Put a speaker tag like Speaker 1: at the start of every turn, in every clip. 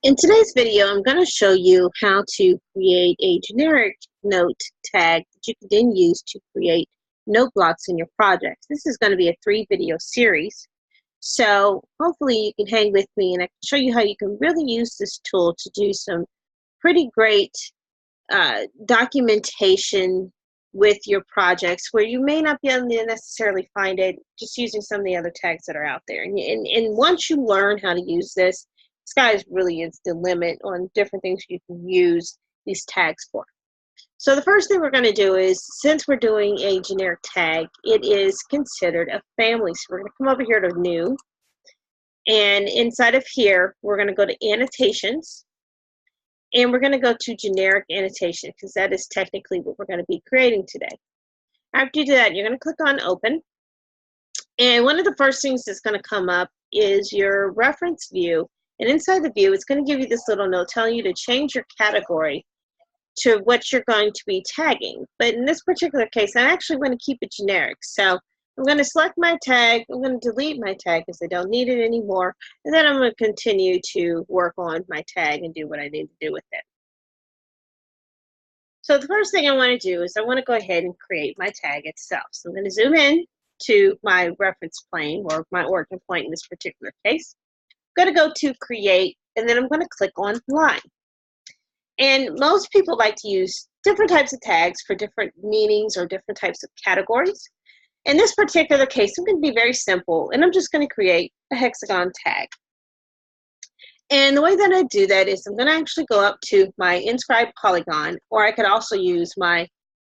Speaker 1: In today's video, I'm going to show you how to create a generic note tag that you can then use to create note blocks in your projects. This is going to be a 3-video series, so hopefully you can hang with me and I can show you how you can really use this tool to do some pretty great documentation with your projects where you may not be able to necessarily find it just using some of the other tags that are out there. And once you learn how to use this, sky really is the limit on different things you can use these tags for. So the first thing we're going to do is, since we're doing a generic tag, it is considered a family. So we're going to come over here to New, and inside of here, we're going to go to Annotations, and we're going to go to Generic Annotation because that is technically what we're going to be creating today. After you do that, you're going to click on Open, and one of the first things that's going to come up is your reference view. And inside the view, it's going to give you this little note telling you to change your category to what you're going to be tagging. But in this particular case, I actually want to keep it generic. So I'm going to select my tag. I'm going to delete my tag because I don't need it anymore. And then I'm going to continue to work on my tag and do what I need to do with it. So the first thing I want to do is I want to go ahead and create my tag itself. So I'm going to zoom in to my reference plane, or my origin point in this particular case. I'm going to go to Create, and then I'm going to click on Line. And most people like to use different types of tags for different meanings or different types of categories. In this particular case, I'm going to be very simple, and I'm just going to create a hexagon tag. And the way that I do that is I'm going to actually go up to my inscribed polygon, or I could also use my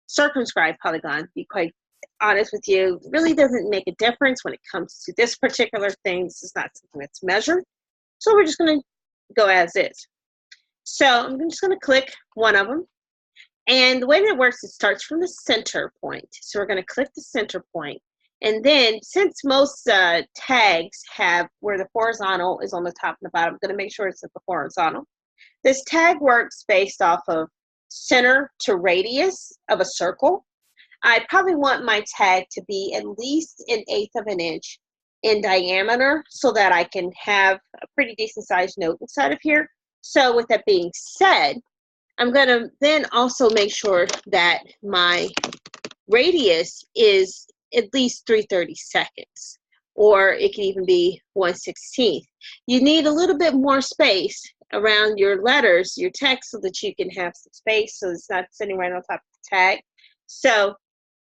Speaker 1: circumscribed polygon. To be quite honest with you, it really doesn't make a difference when it comes to this particular thing. This is not something that's measured. So we're just going to go as is. So I'm just going to click one of them. And the way that it works, it starts from the center point. So we're going to click the center point. And then, since most tags have where the horizontal is on the top and the bottom, I'm going to make sure it's at the horizontal. This tag works based off of center to radius of a circle. I probably want my tag to be at least 1/8 of an inch in diameter so that I can have a pretty decent sized note inside of here. So with that being said, I'm going to then also make sure that my radius is at least 3/32, or it can even be 1/16. You need a little bit more space around your letters, your text, so that you can have some space so it's not sitting right on top of the tag. So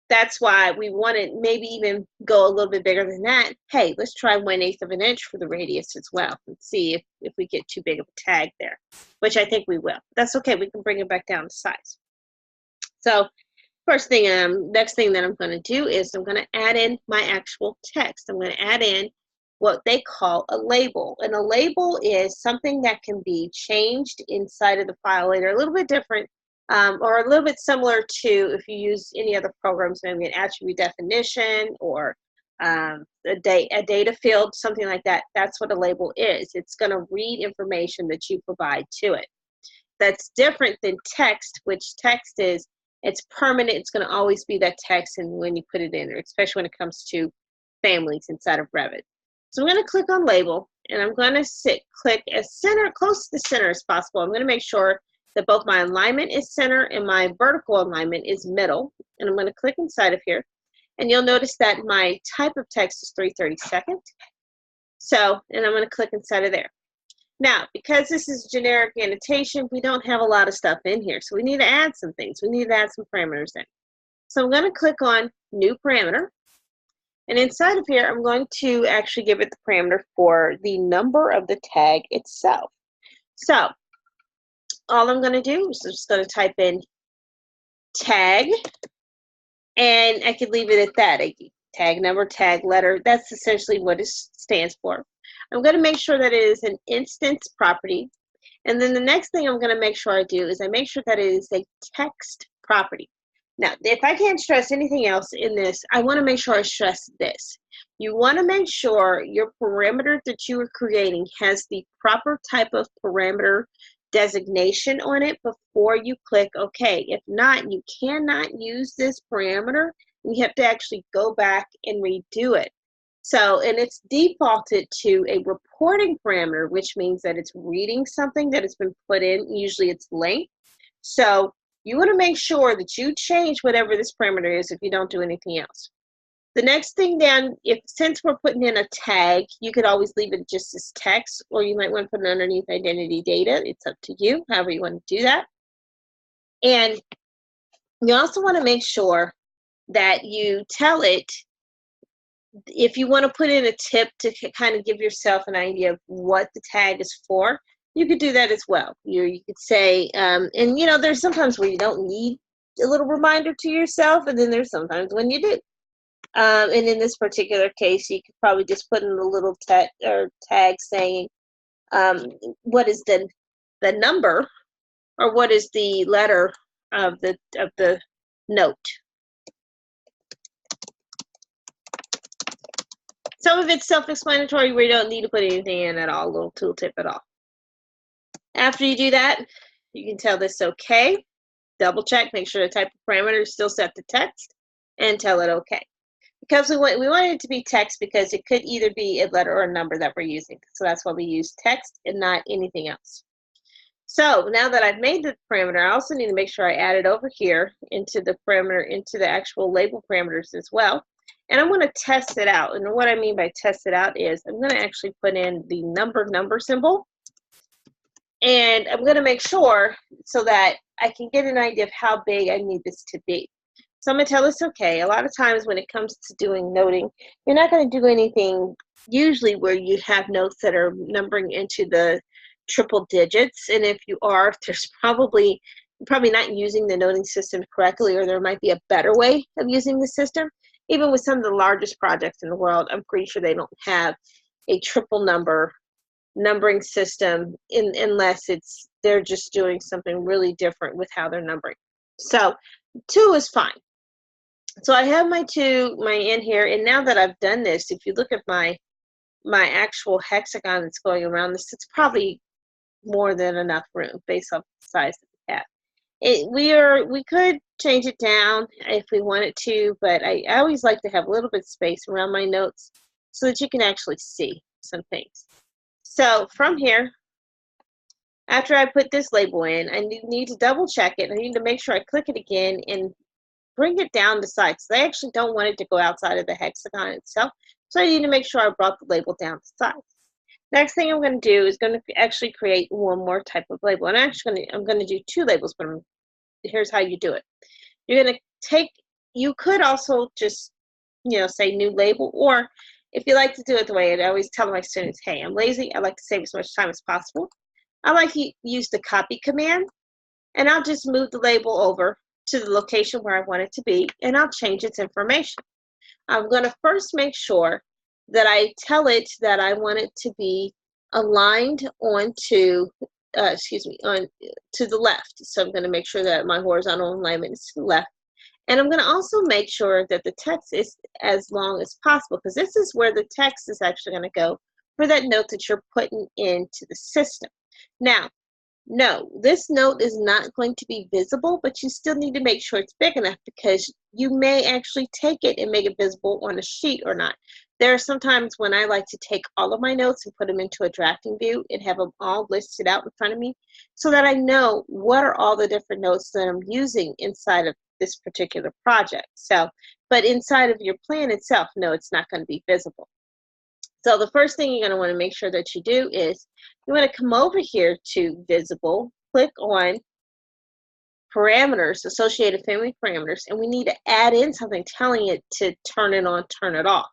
Speaker 1: that's why we want to maybe even go a little bit bigger than that. Hey, let's try 1/8 of an inch for the radius as well and see if we get too big of a tag there, which I think we will. That's okay. We can bring it back down to size. So next thing that I'm going to do is I'm going to add in my actual text. I'm going to add in what they call a label. And a label is something that can be changed inside of the file later, a little bit different, or a little bit similar to if you use any other programs, maybe an attribute definition or a data field, something like that. That's what a label is. It's going to read information that you provide to it. That's different than text, which text is, it's permanent. It's going to always be that text, and when you put it in there, especially when it comes to families inside of Revit. So I'm going to click on Label, and I'm going to click as close to the center as possible. I'm going to make sure that both my alignment is center and my vertical alignment is middle, and I'm going to click inside of here. And you'll notice that my type of text is 3/32. So, and I'm going to click inside of there. Now, because this is generic annotation, we don't have a lot of stuff in here. So we need to add some things. We need to add some parameters in. So I'm going to click on New Parameter. And inside of here, I'm going to actually give it the parameter for the number of the tag itself. So all I'm going to do is just going to type in tag. And I could leave it at that. Tag number, tag letter. That's essentially what it stands for. I'm going to make sure that it is an instance property. And then the next thing I'm going to make sure I do is I make sure that it is a text property. Now, if I can't stress anything else in this, I want to make sure I stress this. You want to make sure your parameter that you are creating has the proper type of parameter designation on it before you click OK. If not, you cannot use this parameter. You have to actually go back and redo it. So, and it's defaulted to a reporting parameter, which means that it's reading something that has been put in. Usually it's length. So you want to make sure that you change whatever this parameter is if you don't do anything else. The next thing down, since we're putting in a tag, you could always leave it just as text, or you might want to put it underneath identity data. It's up to you, however you want to do that. And you also want to make sure that you tell it, if you want to put in a tip to kind of give yourself an idea of what the tag is for, you could do that as well. You could say, and you know, there's sometimes where you don't need a little reminder to yourself, and then there's sometimes when you do. And in this particular case, you could probably just put in a little tag saying, what is the number, or what is the letter of the note. Some of it's self-explanatory where you don't need to put anything in at all, a little tooltip at all. After you do that, you can tell this okay. Double check, make sure the type of parameter is still set to text, and tell it okay. Because we want it to be text because it could either be a letter or a number that we're using. So that's why we use text and not anything else. So now that I've made the parameter, I also need to make sure I add it over here into the parameter, into the actual label parameters as well. And I'm going to test it out. And what I mean by test it out is I'm going to actually put in the number symbol. And I'm going to make sure so that I can get an idea of how big I need this to be. So I'm going to tell this okay. A lot of times when it comes to doing noting, you're not going to do anything usually where you have notes that are numbering into the triple digits. And if you are, there's probably not using the noting system correctly, or there might be a better way of using the system. Even with some of the largest projects in the world, I'm pretty sure they don't have a triple numbering system unless they're just doing something really different with how they're numbering. So 2 is fine. So I have my in here, and now that I've done this, if you look at my actual hexagon that's going around this, it's probably more than enough room based off the size that we have. We could change it down if we wanted to, but I always like to have a little bit of space around my notes so that you can actually see some things. So from here, after I put this label in, I need to double check it. I need to make sure I click it again and bring it down the side. So I actually don't want it to go outside of the hexagon itself. So I need to make sure I brought the label down the side. Next thing I'm going to do is going to actually create one more type of label. And I'm going to do 2 labels, but here's how you do it. You're going to you could also just, say new label, or if you like to do it the way I always tell my students, hey, I'm lazy. I like to save as much time as possible. I like to use the copy command, and I'll just move the label over to the location where I want it to be, and I'll change its information. I'm going to first make sure that I tell it that I want it to be aligned onto, to the left. So I'm going to make sure that my horizontal alignment is to the left. And I'm going to also make sure that the text is as long as possible, because this is where the text is actually going to go for that note that you're putting into the system. Now, no, this note is not going to be visible, but you still need to make sure it's big enough, because you may actually take it and make it visible on a sheet or not. There are some times when I like to take all of my notes and put them into a drafting view and have them all listed out in front of me so that I know what are all the different notes that I'm using inside of this particular project. So, but inside of your plan itself, no, it's not going to be visible. So the first thing you're going to want to make sure that you do is you want to come over here to visible, click on parameters, associated family parameters, and we need to add in something telling it to turn it on, turn it off.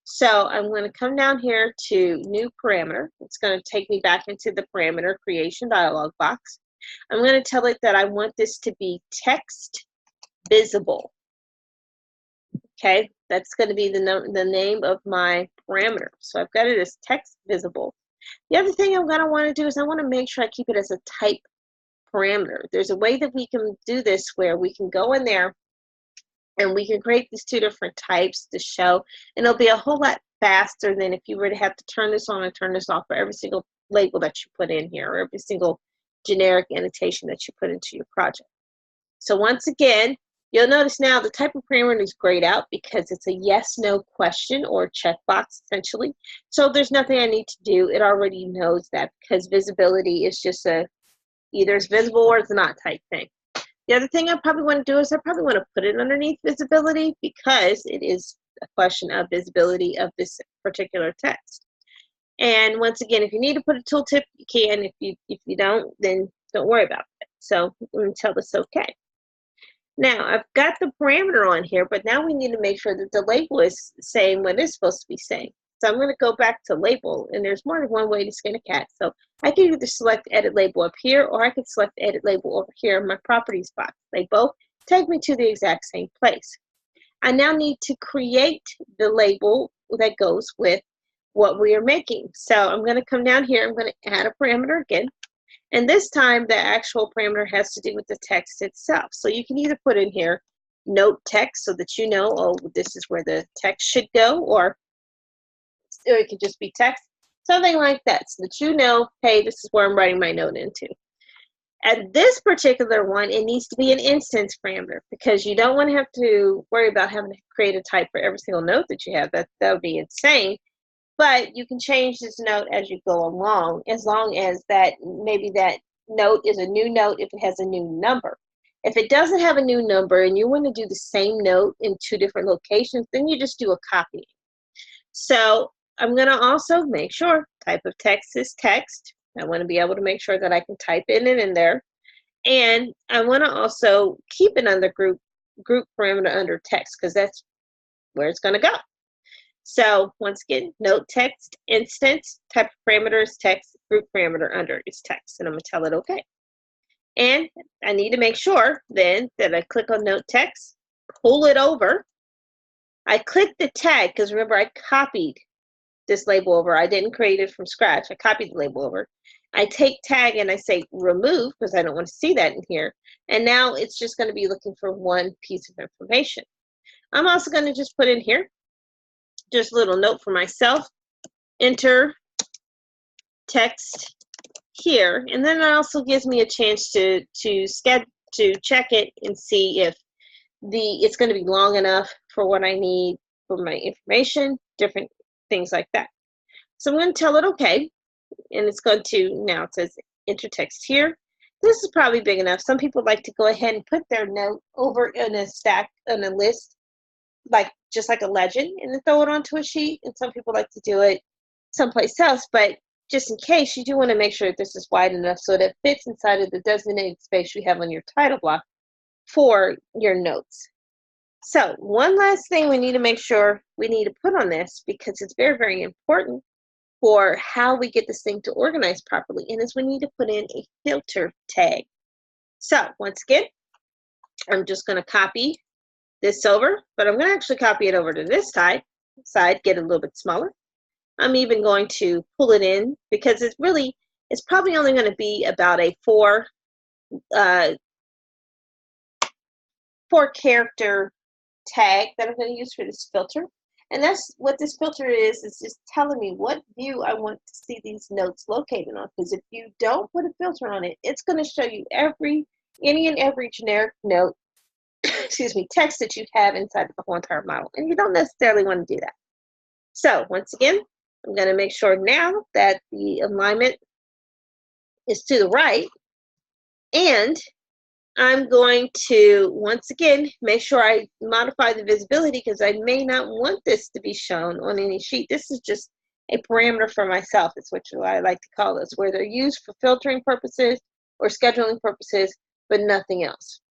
Speaker 1: So I'm going to come down here to new parameter. It's going to take me back into the parameter creation dialog box. I'm going to tell it that I want this to be text visible. Okay, that's going to be the name of my parameter. So I've got it as text visible. The other thing I'm going to want to do is I want to make sure I keep it as a type parameter. There's a way that we can do this where we can go in there and we can create these 2 different types to show, and it'll be a whole lot faster than if you were to have to turn this on and turn this off for every single label that you put in here, or every single generic annotation that you put into your project. So once again, You'll notice now the type of parameter is grayed out because it's a yes/no question or checkbox essentially. So there's nothing I need to do. It already knows that because visibility is just a either it's visible or it's not type thing. The other thing I probably want to do is I probably want to put it underneath visibility because it is a question of visibility of this particular text. And once again, if you need to put a tooltip, you can. If you don't, then don't worry about it. So I'm tell this okay. Now I've got the parameter on here, but now we need to make sure that the label is saying what it's supposed to be saying. So I'm going to go back to label, and there's more than one way to skin a cat. So I can either select edit label up here, or I can select edit label over here in my properties box. They both take me to the exact same place. I now need to create the label that goes with what we are making. So I'm going to come down here, I'm going to add a parameter again. And this time the actual parameter has to do with the text itself. So you can either put in here note text so that you know, oh, this is where the text should go, or it could just be text, something like that, so that you know, hey, this is where I'm writing my note into. At this particular one, it needs to be an instance parameter because you don't want to have to worry about having to create a type for every single note that you have. That would be insane. But you can change this note as you go along, as long as that maybe that note is a new note if it has a new number. If it doesn't have a new number and you want to do the same note in two different locations, then you just do a copy. So I'm going to also make sure type of text is text. I want to be able to make sure that I can type it in there. And I want to also keep it under group parameter under text because that's where it's going to go. So once again, note text, instance, type of parameter is text, group parameter under is text, and I'm going to tell it okay. And I need to make sure then that I click on note text, pull it over. I click the tag because remember I copied this label over. I didn't create it from scratch. I copied the label over. I take tag and I say remove because I don't want to see that in here. And now it's just going to be looking for one piece of information. I'm also going to just put in here just a little note for myself, enter text here, and then it also gives me a chance to check it and see if it's going to be long enough for what I need for my information, different things like that. So I'm going to tell it okay, and it's going to, now it says enter text here. This is probably big enough. Some people like to go ahead and put their note over in a stack, on a list, like just like a legend, and then throw it onto a sheet. And some people like to do it someplace else, but just in case, you do want to make sure that this is wide enough so that it fits inside of the designated space you have on your title block for your notes. So one last thing we need to make sure we need to put on this, because it's very, very important for how we get this thing to organize properly, and is we need to put in a filter tag. So once again, I'm just going to copy this over, but I'm going to actually copy it over to this side, get it a little bit smaller. I'm even going to pull it in because it's probably only going to be about a four character tag that I'm going to use for this filter. And that's what this filter is just telling me what view I want to see these notes located on. Because if you don't put a filter on it, it's going to show you any and every generic note, excuse me, text that you have inside of the whole entire model. And you don't necessarily want to do that. So once again, I'm going to make sure now that the alignment is to the right, and I'm going to, once again, make sure I modify the visibility because I may not want this to be shown on any sheet. This is just a parameter for myself. It's what I like to call this, where they're used for filtering purposes or scheduling purposes, but nothing else.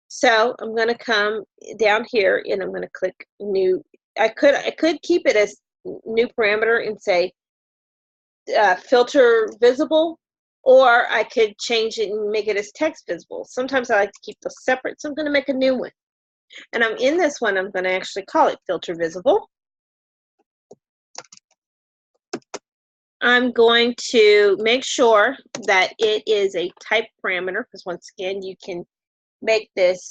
Speaker 1: So I'm going to come down here and I'm going to click new. I could keep it as new parameter and say filter visible, or I could change it and make it as text visible. Sometimes I like to keep those separate, so I'm going to make a new one. And in this one, I'm going to actually call it filter visible. I'm going to make sure that it is a type parameter, because once again, you can make this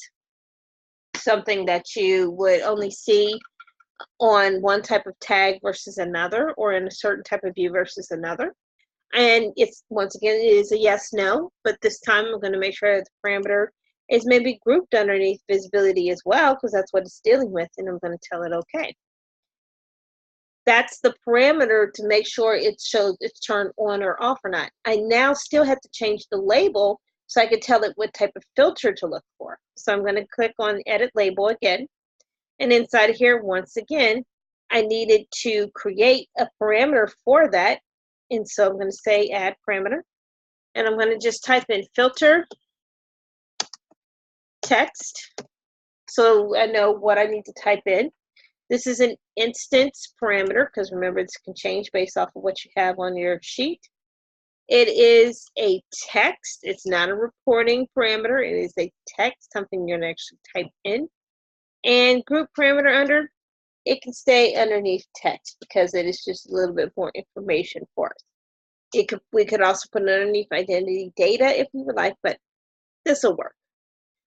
Speaker 1: something that you would only see on one type of tag versus another, or in a certain type of view versus another. And it's, once again, it is a yes, no, but this time I'm going to make sure that the parameter is maybe grouped underneath visibility as well, because that's what it's dealing with, and I'm going to tell it okay. That's the parameter to make sure it shows it's turned on or off or not. I now still have to change the label so I can tell it what type of filter to look for. So I'm going to click on Edit Label again. And inside of here, once again, I needed to create a parameter for that. And so I'm going to say Add Parameter. And I'm going to just type in Filter Text so I know what I need to type in. This is an instance parameter, because remember, this can change based off of what you have on your sheet. It is a text. It's not a reporting parameter. It is a text, something you're going to actually type in. And group parameter under, it can stay underneath text because it is just a little bit more information for us. We could also put it underneath identity data if we would like, but this will work.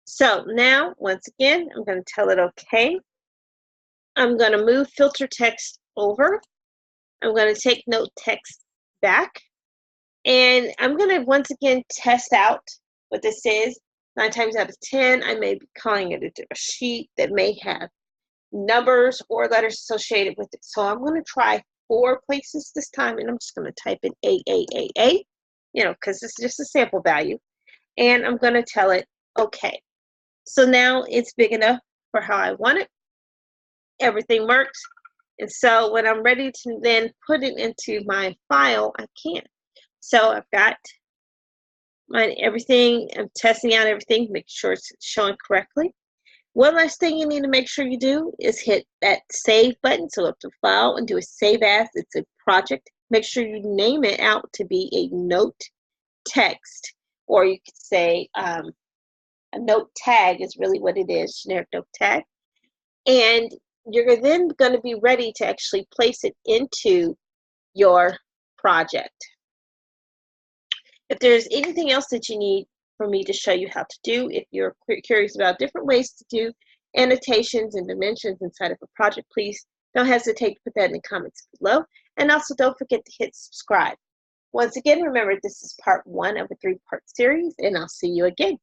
Speaker 1: So now, once again, I'm going to tell it okay. I'm going to move filter text over. I'm going to take note text back. And I'm going to once again test out what this is. 9 times out of 10, I may be calling it a sheet that may have numbers or letters associated with it. So I'm going to try 4 places this time, and I'm just going to type in AAAA, because it's just a sample value. And I'm going to tell it okay. So now it's big enough for how I want it. Everything works. And so when I'm ready to then put it into my file, I can. So I've got everything. I'm testing out everything, make sure it's showing correctly. One last thing you need to make sure you do is hit that save button. So up to file and do a save as. It's a project. Make sure you name it out to be a note text, or you could say a note tag is really what it is, generic note tag. And you're then going to be ready to actually place it into your project. If there's anything else that you need for me to show you how to do, if you're curious about different ways to do annotations and dimensions inside of a project, please don't hesitate to put that in the comments below. And also don't forget to hit subscribe. Once again, remember this is part 1 of a 3-part series, and I'll see you again.